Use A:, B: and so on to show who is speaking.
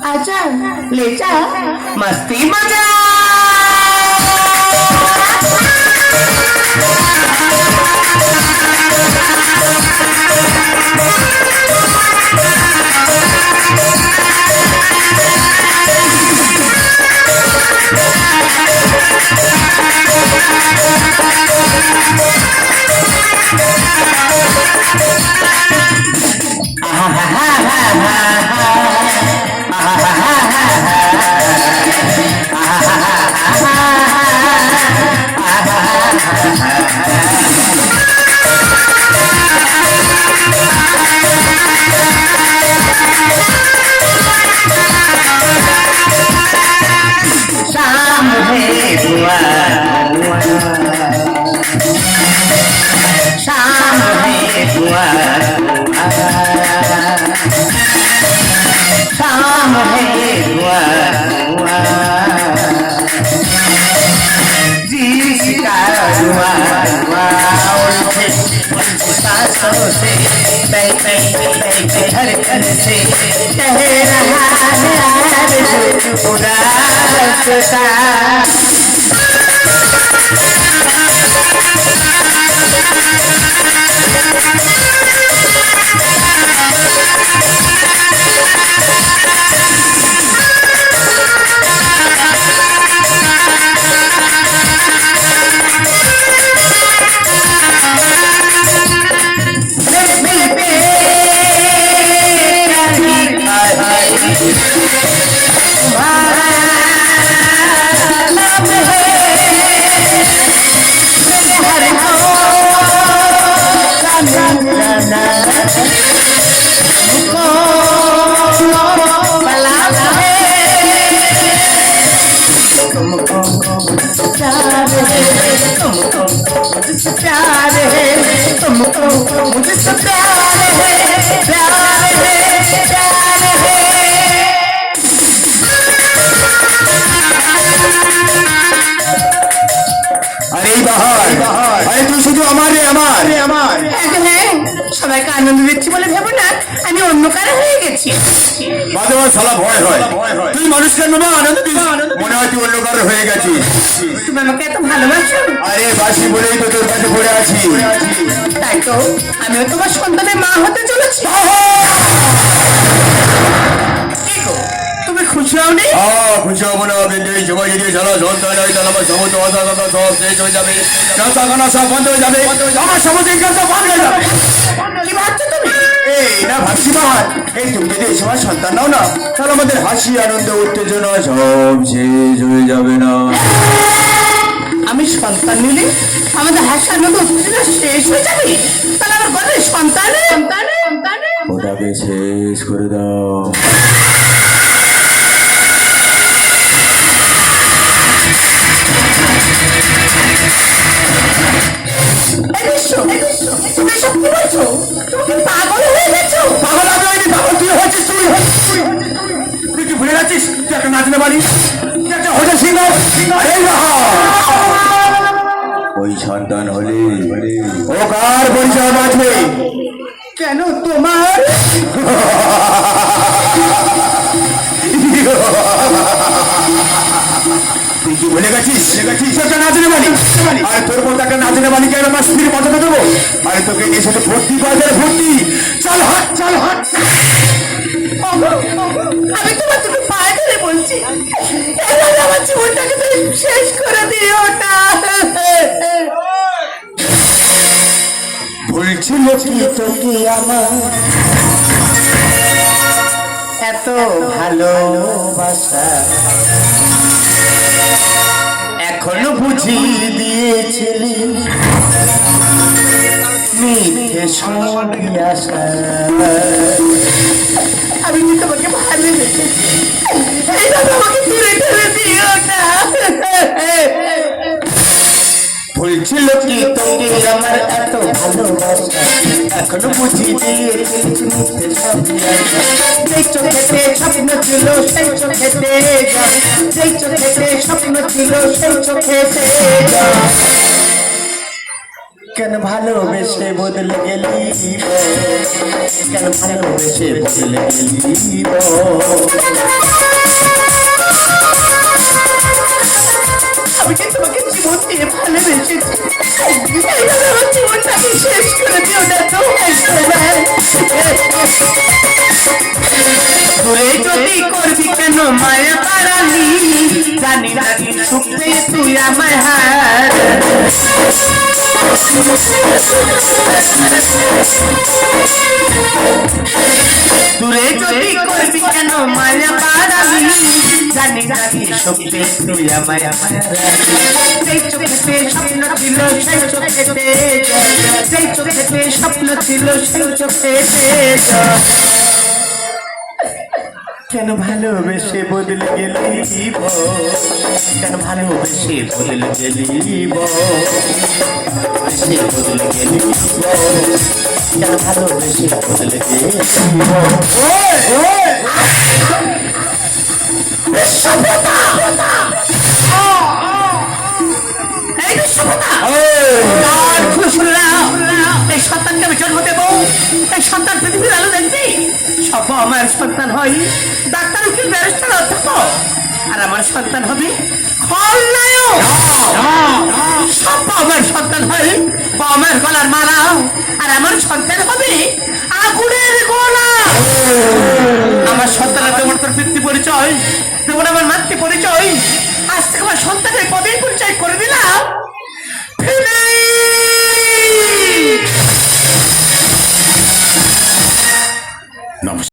A: आजा ले जा मस्ती मजा धड़कन से कह रहा है पूरा प्यार है तुमको मुझसे प्यार है प्यार है प्यार है
B: अरे बाहर अरे तू শুধু আমারে আমার
A: সবাইকে আনন্দ দিচ্ছি বলে ভেবো না আমি অন্য কারো হয়ে গেছি
B: বাদে বাদ শালা ভয় হয় তুই মানুষকে নেবা আনন্দ দিস মনে হয় তুই অন্য কারো হয়ে গেছিস
A: তুমি আমাকে এত ভালোবাসো
B: আরে বাসি বলেই তো তোর কাছে পড়ে আছি
A: তাই তো আমিও তোমার সন্তানের মা হতে চলেছি তুমি খুশি হও নি
B: খুশি হবো না এই সময় যদি সারা সন্তান হয় তাহলে আমার সমস্ত আশা কথা সব শেষ হয়ে যাবে রাস্তাখানা সব বন্ধ হয়ে যাবে আমার সমস্ত ইনকাম সব বন্ধ হয়ে যাবে
A: কি ভাবছো তুমি
B: এই না ভাবছি বাহার এই তুমি যদি এই সময় সন্তান নাও না তাহলে আমাদের হাসি আনন্দ উত্তেজনা সব শেষ হয়ে যাবে না
A: আমি সন্তান নিলে আমাদের হাসি আনন্দ উত্তেজনা শেষ হয়ে যাবে তাহলে আমার ঘরে সন্তানে সন্তানে সন্তানে
B: ওটাকে শেষ করে দাও
A: পাগল হয়ে গেছো
B: পাগল আমি পাগল তুই হচ্ছিস তুই কি ভুলে যাচ্ছিস তুই একটা নাচতে পারিস তুই একটা হোটেল সিঙ্গার ওই সন্তান হলে ও কার পরিচয় বাঁচবে
A: কেন তোমার
B: তুই কি ভুলে গেছিস একটা নাচতে পারি আর তোর মতো একটা নাচতে পারিকে আমার স্ত্রীর পছন্দ দেবো আরে তোকে নিয়ে সাথে ভর্তি বাজারে ভর্তি চল হাট
A: আমি তোমার তুমি পায়ে ধরে বলছি আমার জীবনটাকে তুমি শেষ করে দিও না
B: ভুলছিল কি তোকে আমার
A: এত ভালোবাসা
B: এখনো বুঝিয়ে দিয়েছিলি মিথ্যে সঙ্গী আশা
A: আমি কি তোমাকে ভালোবেসেছি এইভাবে আমাকে দূরে ঠেলে দিও না
B: ভুলছিল কি তোকে আমার এত ভালোবাসা এখনো বুঝিয়ে দিয়েছিলি মিথ্যে সঙ্গী আশা
A: যেই চোখেতে স্বপ্ন ছিল সেই চোখেতে যেই চোখেতে স্বপ্ন ছিল সেই চোখেতে
B: কেন ভালোবেসে বদলে গেলি কেন ভালোবেসে বদলে গেলি
A: দূরে যদি করবি কেন মায়া পারালি, জানি না কি সুখ পেয়ে তুই আমায় হার। দূরে যদি করবি কেন মায়া পারালি, জানি না কি সুখ পেয়ে তুই আমায় হার। সেই চোখেতে স্বপ্ন ছিল সেই চোখেতে, সেই চোখেতে স্বপ্ন ছিল সেই চোখেতে। কেন ভালোবেসে বদলে গেলি বল, কেন ভালোবেসে বদলে গেলি বল, সে বদলে গেলি বল, কেন ভালোবেসে বদলে গেলি বল। এই বিশ্বকর্মা, আর খুশরা, এই সন্তানকে আমি জন্ম দেবো, এই সন্তান পৃথিবীর আলো দেখবি। সব আমার সন্তান হয় ডাক্তার, উকিল, ব্যারিস্টার, অধ্যাপক, আর আমার সন্তান হবে খলনায়ক। সব আমার সন্তান হয় আমার গলার মালা, আর আমার সন্তান হবে আগুনের গোলা। আমার সন্তানের যেমন তোর পিতৃ পরিচয়, যেমন আমার মাতৃ পরিচয়, আজ থেকে আমার সন্তানের পদের পরিচয় করে দিলাম।